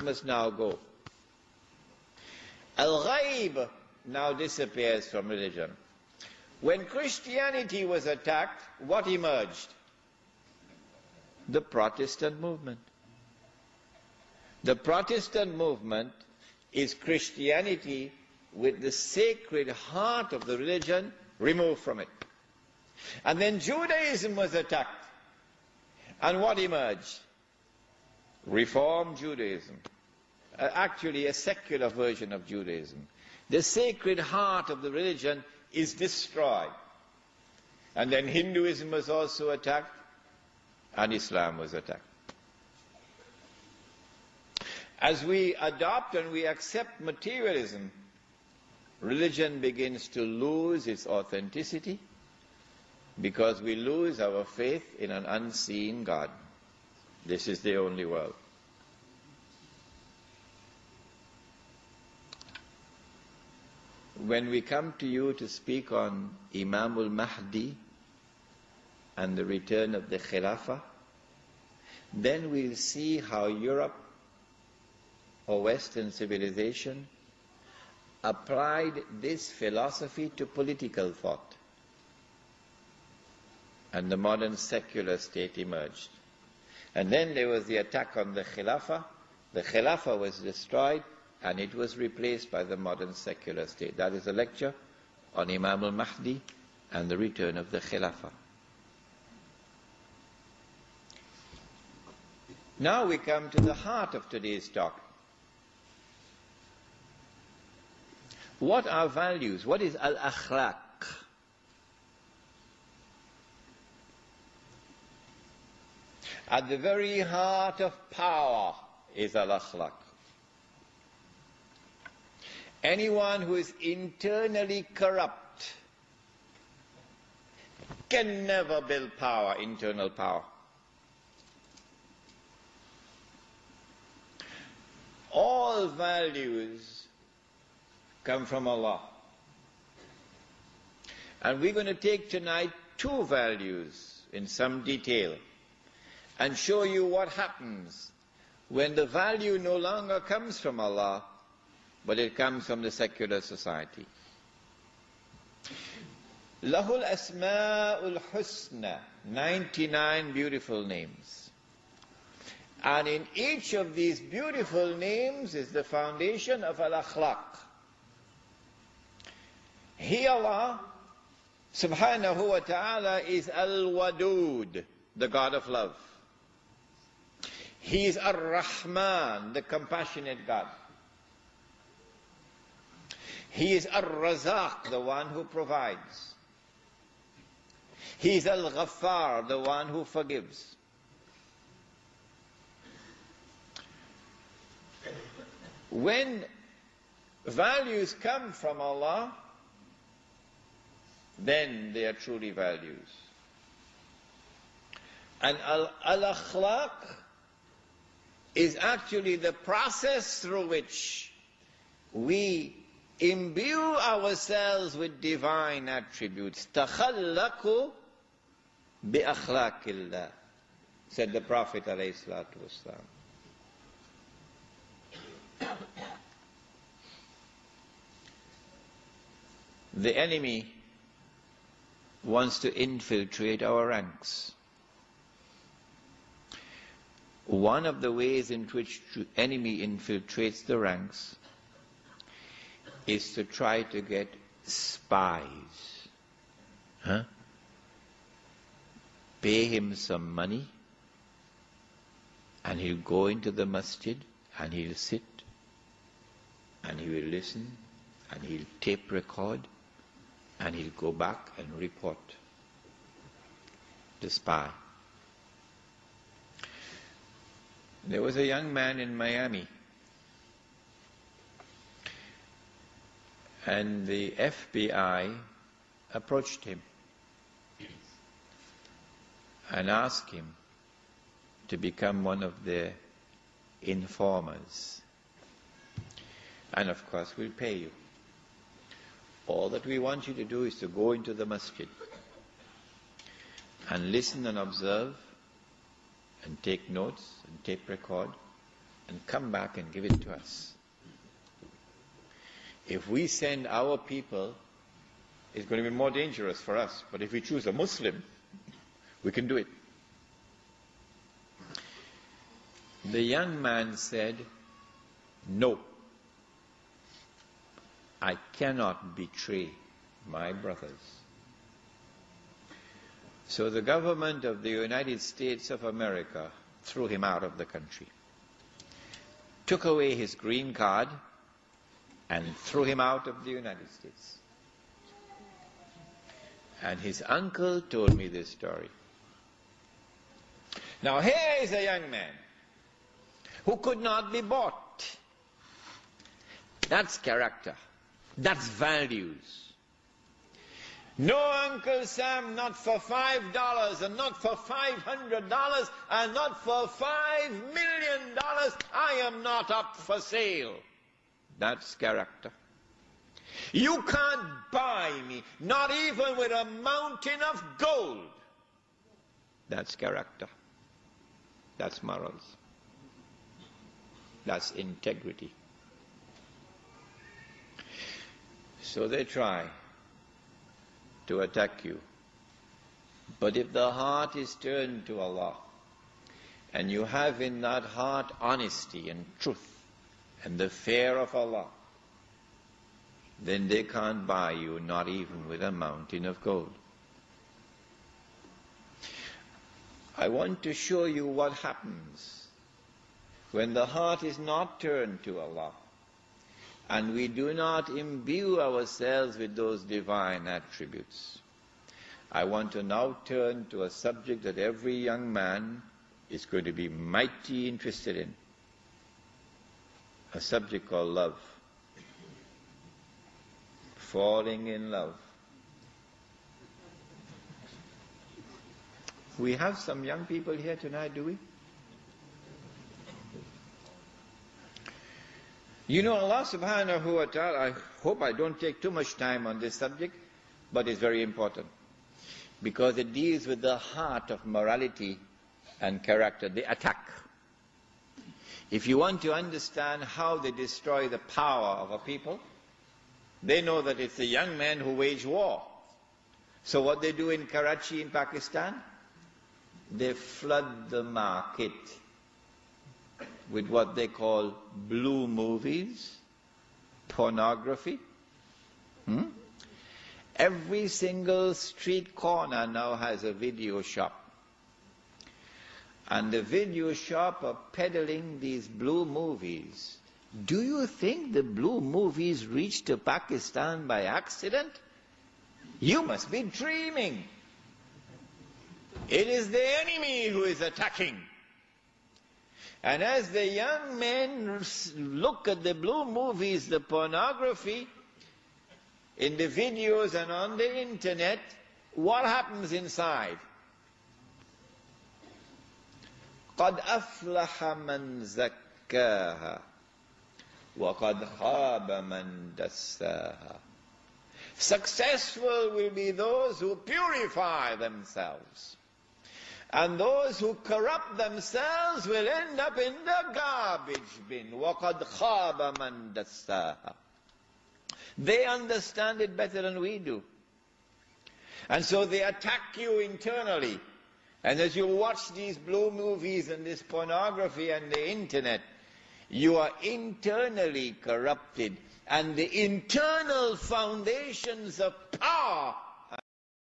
That must now go. Al-Ghaib now disappears from religion. When Christianity was attacked, what emerged? The Protestant movement. The Protestant movement is Christianity with the sacred heart of the religion removed from it. And then Judaism was attacked. And what emerged? Reform Judaism. Actually a secular version of Judaism. The sacred heart of the religion is destroyed. And then Hinduism was also attacked, and Islam was attacked. As we adopt and we accept materialism, religion begins to lose its authenticity because we lose our faith in an unseen God. This is the only world. When we come to you to speak on Imam al-Mahdi and the return of the Khilafah, then we'll see how Europe or Western civilization applied this philosophy to political thought. And the modern secular state emerged. And then there was the attack on the Khilafah. The Khilafah was destroyed, and it was replaced by the modern secular state. That is a lecture on Imam al-Mahdi and the return of the Khilafah. Now we come to the heart of today's talk. What are values? What is al-akhlaq? At the very heart of power is al-akhlaq. Anyone who is internally corrupt can never build power, internal power. All values come from Allah. And we're going to take tonight two values in some detail and show you what happens when the value no longer comes from Allah, but it comes from the secular society. Lahul Asma'ul Husna, 99 beautiful names. And in each of these beautiful names is the foundation of al-akhlaq. He, Allah, subhanahu wa ta'ala, is al-Wadud, the God of love. He is ar-Rahman, the compassionate God. He is ar-Razaq, the one who provides. He is al-Ghaffar, the one who forgives. When values come from Allah, then they are truly values. And al-akhlaq is actually the process through which we imbue ourselves with divine attributes. Takhallaqu bi akhlaqillah, said the Prophet alayhi salatu wasalam. The enemy wants to infiltrate our ranks. One of the ways in which the enemy infiltrates the ranks is to try to get spies. Pay him some money, and he'll go into the masjid, and he'll sit, and he will listen, and he'll tape record, and he'll go back and report. The spy. There was a young man in Miami, and the FBI approached him and asked him to become one of their informers. And of course, we'll pay you. All that we want you to do is to go into the masjid and listen and observe and take notes and tape record and come back and give it to us. If we send our people, it's going to be more dangerous for us. But if we choose a Muslim, we can do it. The young man said, no, I cannot betray my brothers. So the government of the United States of America threw him out of the country, took away his green card, and threw him out of the United States. And his uncle told me this story. Now here is a young man who could not be bought. That's character. That's values. No, Uncle Sam, not for $5 and not for $500 and not for $5 million. I am not up for sale. That's character. You can't buy me, not even with a mountain of gold. That's character. That's morals. That's integrity. So they try to attack you. But if the heart is turned to Allah, and you have in that heart honesty and truth and the fear of Allah, then they can't buy you, not even with a mountain of gold. I want to show you what happens when the heart is not turned to Allah and we do not imbue ourselves with those divine attributes. I want to now turn to a subject that every young man is going to be mighty interested in. A subject called love. Falling in love. We have some young people here tonight, do we? You know, Allah subhanahu wa ta'ala, I hope I don't take too much time on this subject, but it's very important because it deals with the heart of morality and character, the attack. If you want to understand how they destroy the power of a people, they know that it's the young men who wage war. So what they do in Karachi in Pakistan, they flood the market with what they call blue movies, pornography. Every single street corner now has a video shop. And the video shop are peddling these blue movies. Do you think the blue movies reached to Pakistan by accident? You must be dreaming. It is the enemy who is attacking. And as the young men look at the blue movies, the pornography, in the videos and on the internet, what happens inside? قَدْ أَفْلَحَ مَنْ زَكَّاهَا وَقَدْ خَابَ مَنْ دَسَّاهَا. Successful will be those who purify themselves. And those who corrupt themselves will end up in the garbage bin. وَقَدْ خَابَ مَنْ دَسَّاهَا. They understand it better than we do. And so they attack you internally. And as you watch these blue movies and this pornography and the internet, you are internally corrupted. And the internal foundations of power